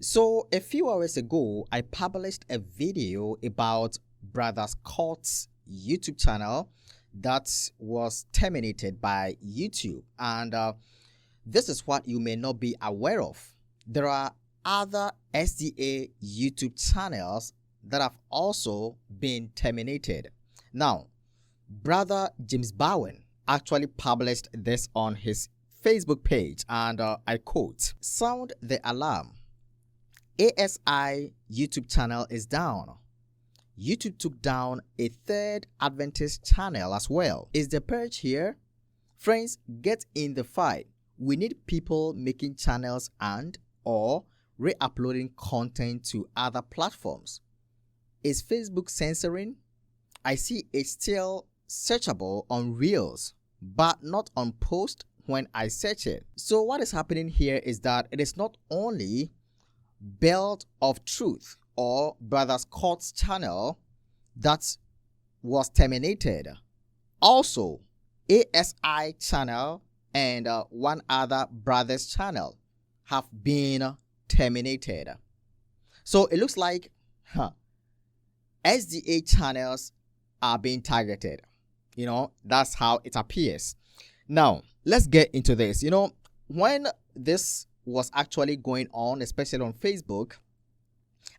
So, a few hours ago, I published a video about Brother Scott's YouTube channel that was terminated by YouTube. And this is what you may not be aware of. There are other SDA YouTube channels that have also been terminated. Now, Brother James Bowen actually published this on his Facebook page, and I quote, "Sound the alarm. ASI YouTube channel is down. YouTube took down a third Adventist channel as well. Is the purge here? Friends, get in the fight. We need people making channels and or re-uploading content to other platforms. Is Facebook censoring? I see it's still searchable on Reels, but not on Post when I search it." So what is happening here is that it is not only Belt of Truth or Brother Scott's channel that was terminated. Also, ASI channel and one other brother's channel have been terminated. So it looks like SDA channels are being targeted. That's how it appears. Now, let's get into this. When this was actually going on, especially on Facebook,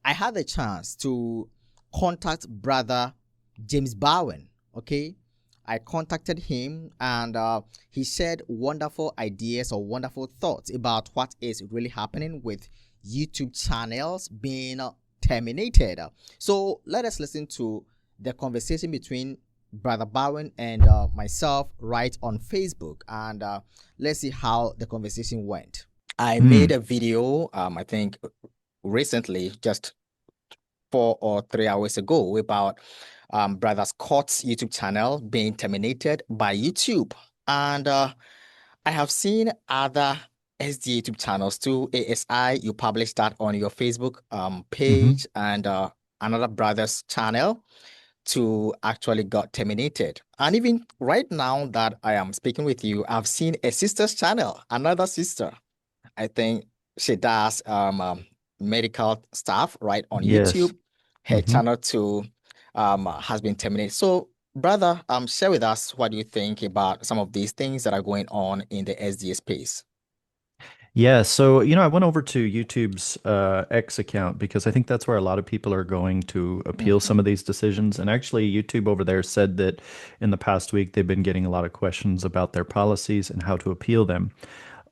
I had the chance to contact Brother James Bowen. Okay, I contacted him, and he shared wonderful ideas or wonderful thoughts about what is really happening with YouTube channels being terminated. So let us listen to the conversation between Brother Bowen and myself right on Facebook, and let's see how the conversation went. I made a video, I think recently, just 4 or 3 hours ago, about Brother Scott's YouTube channel being terminated by YouTube. And I have seen other SD YouTube channels too. ASI, you published that on your Facebook page, and another brother's channel to actually got terminated. And even right now that I am speaking with you, I've seen a sister's channel, another sister. I think she does medical stuff right on Yes. YouTube. Her channel too has been terminated. So, brother, share with us what you think about some of these things that are going on in the SDA space. Yeah, so I went over to YouTube's X account because I think that's where a lot of people are going to appeal some of these decisions. And actually, YouTube over there said that in the past week they've been getting a lot of questions about their policies and how to appeal them.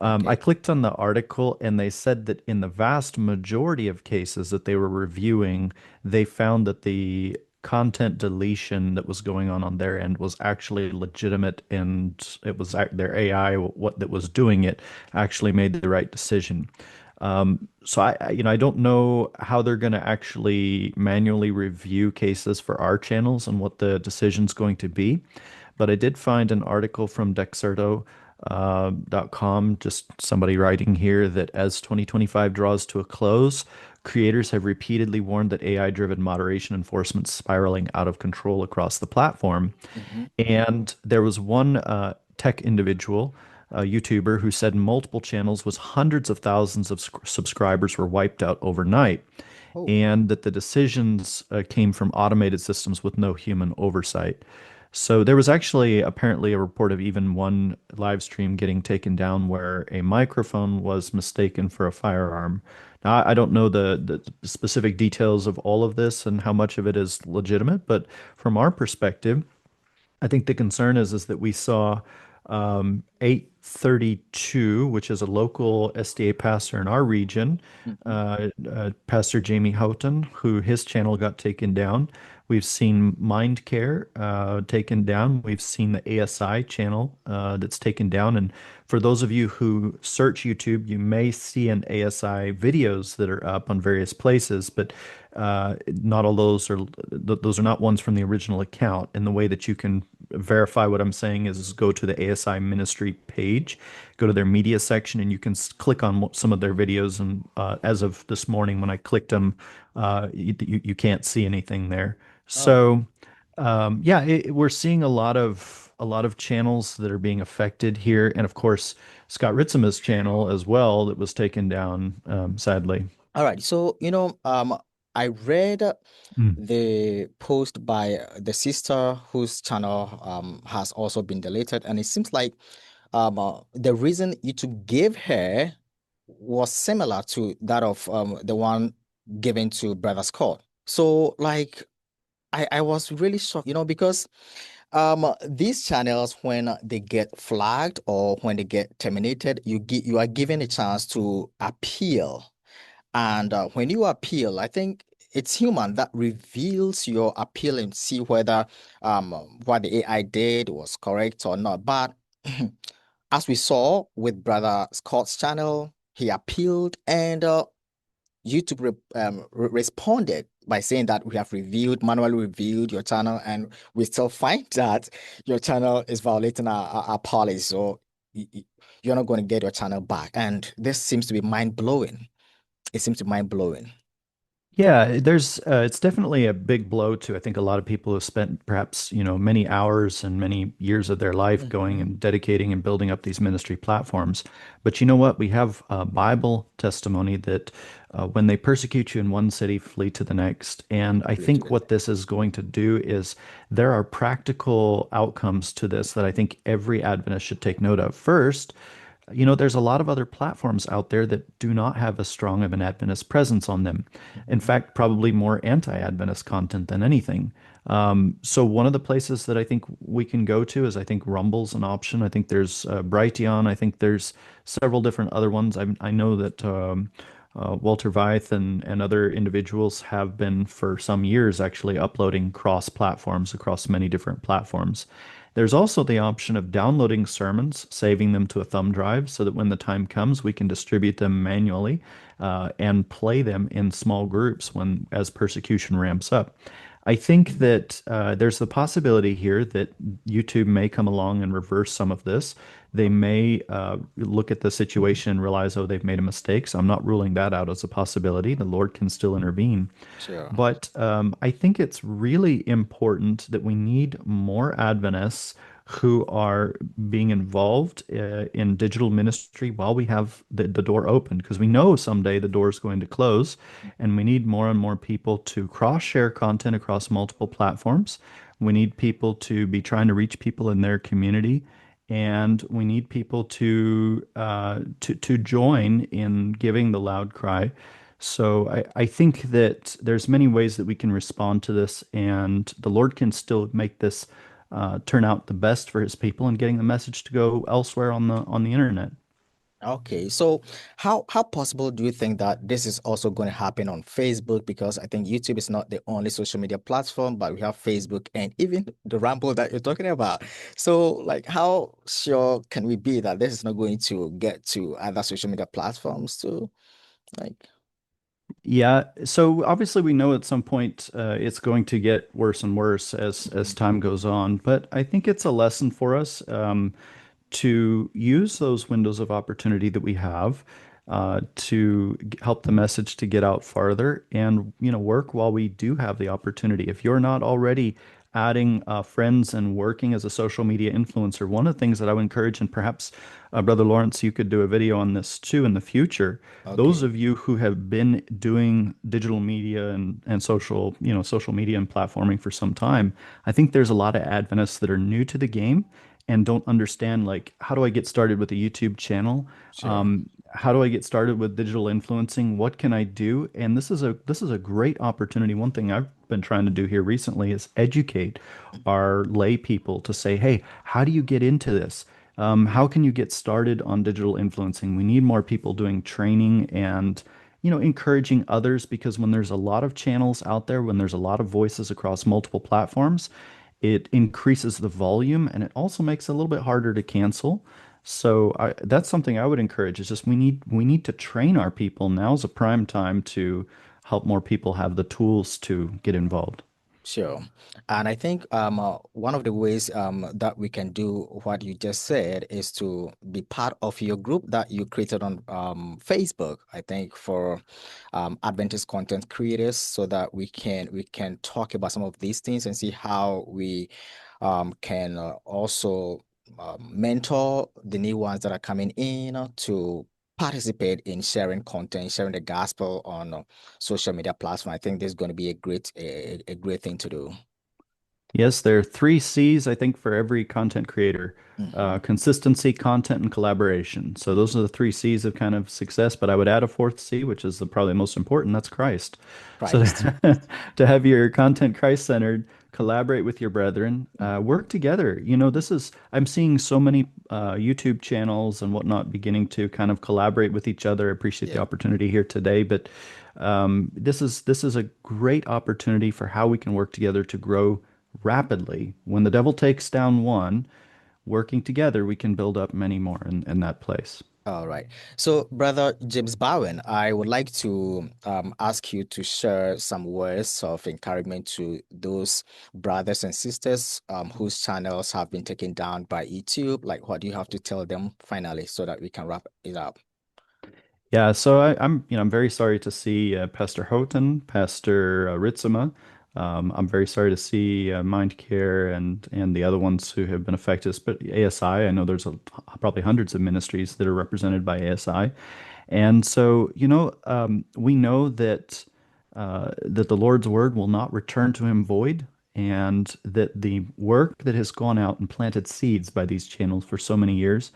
I clicked on the article and they said that in the vast majority of cases that they were reviewing, they found that the content deletion that was going on their end was actually legitimate, and it was their AI what that was doing it actually made the right decision. So I don't know how they're going to actually manually review cases for our channels and what the decision's going to be. But I did find an article from Dexerto.com, just somebody writing here that as 2025 draws to a close, creators have repeatedly warned that AI-driven moderation enforcement is spiraling out of control across the platform. And there was one tech individual, a YouTuber, who said multiple channels was hundreds of thousands of subscribers were wiped out overnight, and that the decisions came from automated systems with no human oversight. So there was actually apparently a report of even one live stream getting taken down where a microphone was mistaken for a firearm. Now, I don't know the specific details of all of this and how much of it is legitimate, but from our perspective, I think the concern is that we saw 832, which is a local SDA pastor in our region, Pastor Jamie Houghton, who his channel got taken down. We've seen Mind Care taken down. We've seen the ASI channel that's taken down. And for those of you who search YouTube, you may see an ASI videos that are up on various places, but not all those are not ones from the original account. And the way that you can verify what I'm saying is go to the ASI ministry page, go to their media section, and you can click on some of their videos. And as of this morning, when I clicked them, you can't see anything there. So, we're seeing a lot of channels that are being affected here, and of course, Scott Ritzema's channel as well that was taken down, sadly. All right. So, I read Mm. the post by the sister whose channel has also been deleted, and it seems like the reason YouTube gave her was similar to that of the one given to Brother Scott. So, like, I was really shocked, because these channels, when they get flagged or when they get terminated, you are given a chance to appeal. And when you appeal, I think it's human that reveals your appeal and see whether um, what the AI did was correct or not. But as we saw with Brother Scott's channel, he appealed and YouTube responded by saying that we have manually reviewed your channel, and we still find that your channel is violating our policy. So you're not going to get your channel back. And this seems to be mind blowing. It seems to be mind blowing. Yeah, there's it's definitely a big blow to I think a lot of people who have spent perhaps, many hours and many years of their life going Hmm. and dedicating and building up these ministry platforms. But you know what? We have a Bible testimony that when they persecute you in one city, flee to the next. And I think what this is going to do is there are practical outcomes to this that I think every Adventist should take note of. First, there's a lot of other platforms out there that do not have as strong of an Adventist presence on them. In Mhm. fact, probably more anti-Adventist content than anything. So one of the places that I think we can go to is I think Rumble's an option. I think there's Brighteon. I think there's several different other ones. I know that Walter Veith and other individuals have been for some years actually uploading cross platforms across many different platforms. There's also the option of downloading sermons, saving them to a thumb drive so that when the time comes, we can distribute them manually and play them in small groups when as persecution ramps up. I think that there's the possibility here that YouTube may come along and reverse some of this. They may look at the situation and realize, oh, they've made a mistake. So I'm not ruling that out as a possibility. The Lord can still intervene. Sure. But I think it's really important that we need more Adventists who are being involved in digital ministry while we have the door open, because we know someday the door is going to close, and we need more and more people to cross-share content across multiple platforms. We need people to be trying to reach people in their community, and we need people to join in giving the loud cry. So I think that there's many ways that we can respond to this, and the Lord can still make this turn out the best for His people and getting the message to go elsewhere on the internet. Okay, so how possible do you think that this is also going to happen on Facebook? Because I think YouTube is not the only social media platform, but we have Facebook and even the Rumble that you're talking about. So, like, how sure can we be that this is not going to get to other social media platforms too? Like, Yeah, so obviously we know at some point it's going to get worse and worse as time goes on, but I think it's a lesson for us. To use those windows of opportunity that we have to help the message to get out farther and work while we do have the opportunity. If you're not already adding friends and working as a social media influencer, one of the things that I would encourage, and perhaps Brother Lawrence, you could do a video on this too in the future. Those okay, of you who have been doing digital media and social media and platforming for some time, I think there's a lot of Adventists that are new to the game and don't understand, like, how do I get started with a YouTube channel? sure. How do I get started with digital influencing? What can I do? And this is a great opportunity. One thing I've been trying to do here recently is educate our lay people to say, hey, how do you get into this? How can you get started on digital influencing? We need more people doing training and encouraging others, because when there's a lot of channels out there, when there's a lot of voices across multiple platforms, it increases the volume and it also makes it a little bit harder to cancel. So that's something I would encourage. Is just we need to train our people. Now's a prime time to help more people have the tools to get involved. Sure. And I think one of the ways that we can do what you just said is to be part of your group that you created on Facebook, I think for Adventist content creators, so that we can talk about some of these things and see how we can also mentor the new ones that are coming in to participate in sharing content, sharing the gospel on social media platform. I think this is going to be a great thing to do. Yes, there are three C's, I think, for every content creator: consistency, content, and collaboration. So those are the three C's of kind of success. But I would add a fourth C, which is probably most important. That's Christ. So Christ. to have your content Christ-centered, collaborate with your brethren, work together. I'm seeing so many YouTube channels and whatnot beginning to kind of collaborate with each other. I appreciate the Yeah. opportunity here today, but this is a great opportunity for how we can work together to grow rapidly. When the devil takes down one, working together, we can build up many more in that place. All right. So, Brother James Bowen, I would like to ask you to share some words of encouragement to those brothers and sisters whose channels have been taken down by YouTube. Like, what do you have to tell them finally so that we can wrap it up? Yeah, so I'm very sorry to see Pastor Houghton, Pastor Ritzema. I'm very sorry to see Mind Care and the other ones who have been affected. But ASI, I know there's probably hundreds of ministries that are represented by ASI, and so we know that the Lord's word will not return to him void, and that the work that has gone out and planted seeds by these channels for so many years,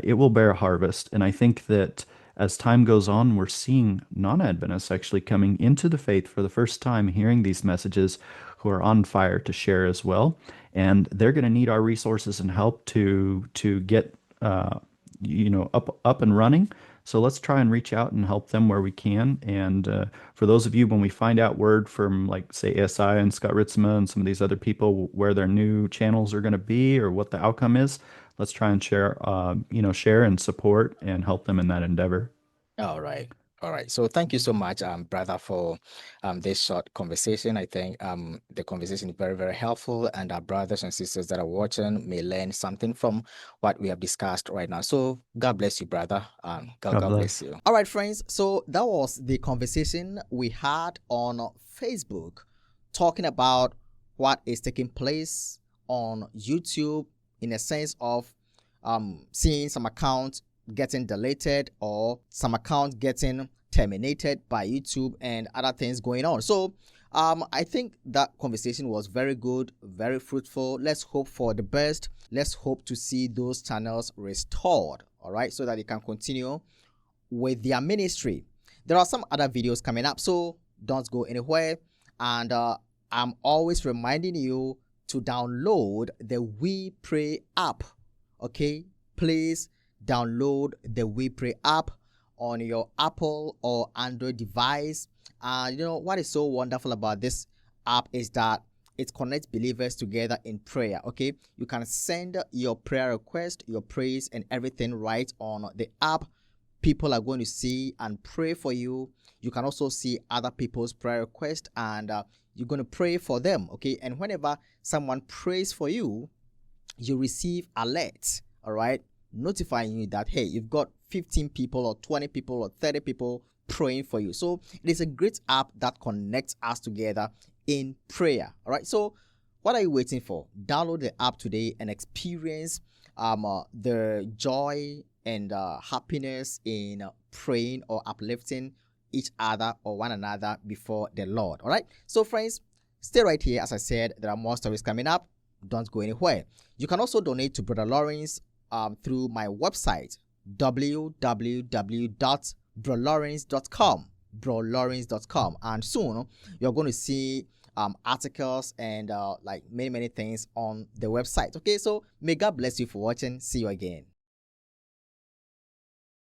it will bear a harvest. And I think that as time goes on, we're seeing non-Adventists actually coming into the faith for the first time, hearing these messages, who are on fire to share as well. And they're going to need our resources and help to get up and running. So let's try and reach out and help them where we can. And for those of you, when we find out word from, like, say, ASI and Scott Ritzema and some of these other people where their new channels are going to be or what the outcome is, let's try and share and support and help them in that endeavor. All right. All right. So thank you so much, brother, for this short conversation. I think the conversation is very, very helpful, and our brothers and sisters that are watching may learn something from what we have discussed right now. So God bless you, brother. God God bless bless. you. All right, friends. So that was the conversation we had on Facebook, talking about what is taking place on YouTube, in a sense of seeing some accounts getting deleted or some account getting terminated by YouTube and other things going on. So I think that conversation was very good, very fruitful. Let's hope for the best. Let's hope to see those channels restored, all right, so that they can continue with their ministry. There are some other videos coming up, so don't go anywhere. And I'm always reminding you to download the We Pray app. Okay, please download the We Pray app on your Apple or Android device. And you know what is so wonderful about this app is that it connects believers together in prayer. Okay, you can send your prayer request, your praise, and everything right on the app. People are going to see and pray for you. You can also see other people's prayer requests, and you're going to pray for them. Okay, and whenever someone prays for you, you receive alerts, all right, notifying you that, hey, you've got 15 people or 20 people or 30 people praying for you. So it is a great app that connects us together in prayer. All right, so what are you waiting for? Download the app today and experience the joy and happiness in praying or uplifting each other or one another before the Lord. All right, so friends, stay right here. As I said, there are more stories coming up. Don't go anywhere. You can also donate to Brother Lawrence through my website, www.brolawrence.com, and soon you're going to see articles and like many things on the website. Okay, so may God bless you for watching. See you again.